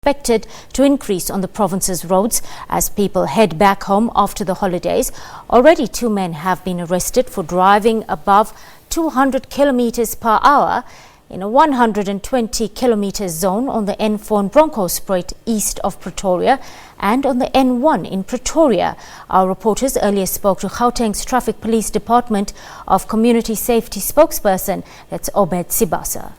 Expected to increase on the province's roads as people head back home after the holidays. Already 2 men have been arrested for driving above 200 kilometers per hour in a 120 kilometer zone on the N4 in Bronkhortspruit east of Pretoria and on the N1 in Pretoria. Our reporters earlier spoke to Gauteng's Traffic Police Department of Community Safety spokesperson, that's Obed Sibasa.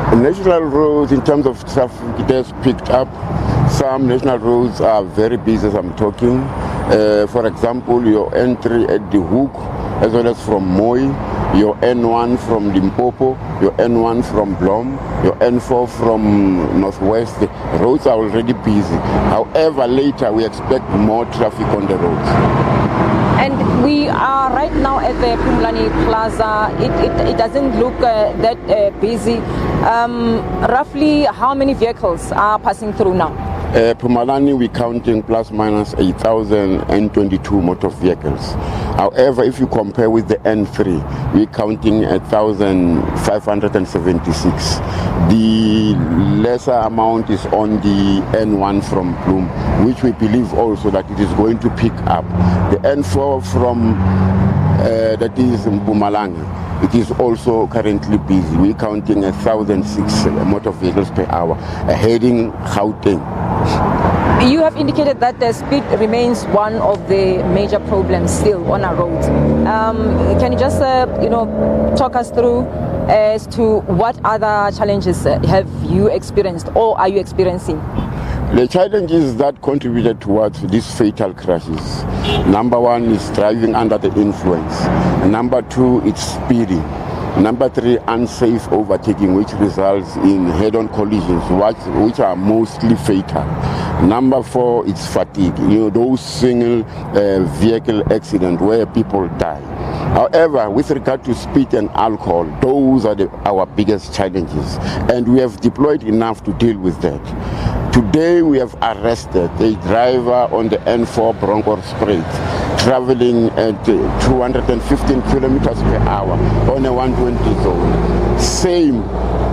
National roads, in terms of traffic, it has picked up. Some national roads are very busy as I'm talking. For example, your entry at the Hook, as well as from Moi, your N1 from Limpopo, your N1 from Blom, your N4 from Northwest. The roads are already busy. However, later we expect more traffic on the roads. And we are right now at the Pumlani Plaza. It doesn't look that busy. Roughly how many vehicles are passing through now? Pumalani, we're counting plus minus 8,022 motor vehicles. However, if you compare with the N3, we're counting 1,576. The lesser amount is on the N1 from Bloom, which we believe also that it is going to pick up. The N4 from that is in Mpumalanga, it is also currently busy. We're counting 1,006 motor vehicles per hour heading Gauteng. You have indicated that the speed remains one of the major problems still on our roads. Can you just talk us through as to what other challenges have you experienced or are you experiencing? The challenges that contributed towards these fatal crashes. Number one is driving under the influence. Number two, it's speeding. Number three, unsafe overtaking, which results in head-on collisions, which are mostly fatal. Number four, it's fatigue. Those single vehicle accidents where people die. However, with regard to speed and alcohol, those are our biggest challenges, and we have deployed enough to deal with that. Today we have arrested a driver on the N4 Bronkhortspruit traveling at 215 kilometers per hour on a 120 zone. Same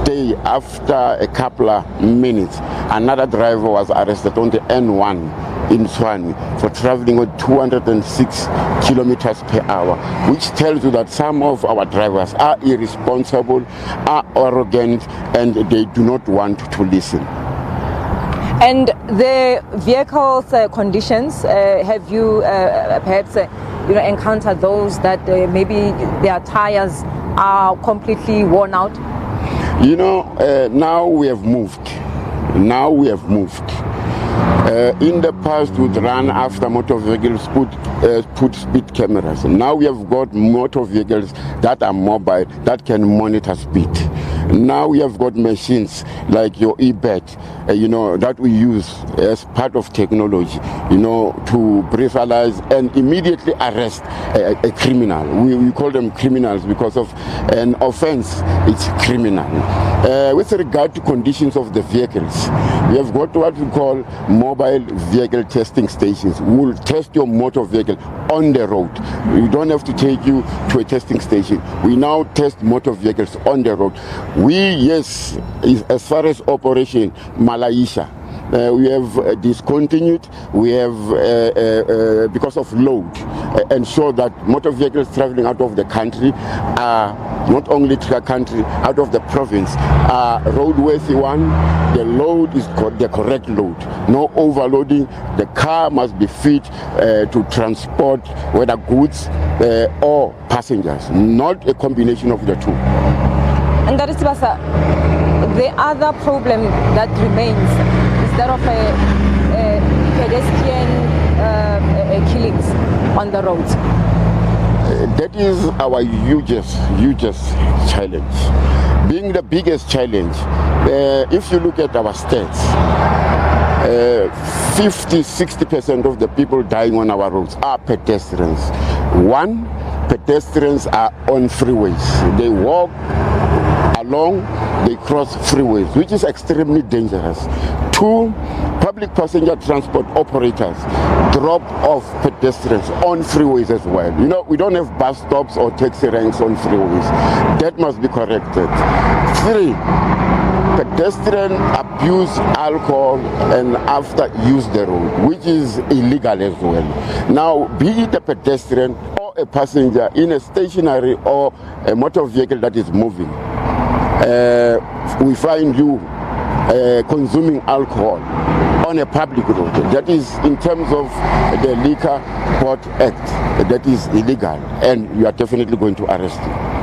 day, after a couple of minutes, another driver was arrested on the N1 in Swell for traveling at 206 kilometers per hour, which tells you that some of our drivers are irresponsible, are arrogant, and they do not want to listen. And the vehicle's conditions, have you perhaps encountered those that maybe their tires are completely worn out? Now we have moved. In the past, we'd run after motor vehicles, put speed cameras. Now we have got motor vehicles that are mobile, that can monitor speed. Now we have got machines like your e-bet, that we use as part of technology, to breathalyze and immediately arrest a criminal. We call them criminals because of an offense, it's criminal. With regard to conditions of the vehicles, we have got what we call mobile vehicle testing stations. We'll test your motor vehicle on the road. We don't have to take you to a testing station. We now test motor vehicles on the road. Yes, as far as Operation Malaisha, we have discontinued. We have, because of load, ensure that motor vehicles traveling out of the country are not only to the country, out of the province, are roadworthy one. The load is the correct load. No overloading. The car must be fit to transport whether goods or passengers, not a combination of the two. And that is the other problem that remains is that of pedestrian killings on the roads. That is our hugest challenge. Being the biggest challenge, if you look at our stats, 50-60% of the people dying on our roads are pedestrians. One, pedestrians are on freeways. They walk along, they cross freeways, which is extremely dangerous. Two, public passenger transport operators drop off pedestrians on freeways as well. We don't have bus stops or taxi ranks on freeways. That must be corrected. Three, pedestrian abuse alcohol and after use the road, which is illegal as well. Now, be it a pedestrian or a passenger in a stationary or a motor vehicle that is moving, we find you consuming alcohol on a public road. That is in terms of the Liquor Port Act, that is illegal, and you are definitely going to arrest you.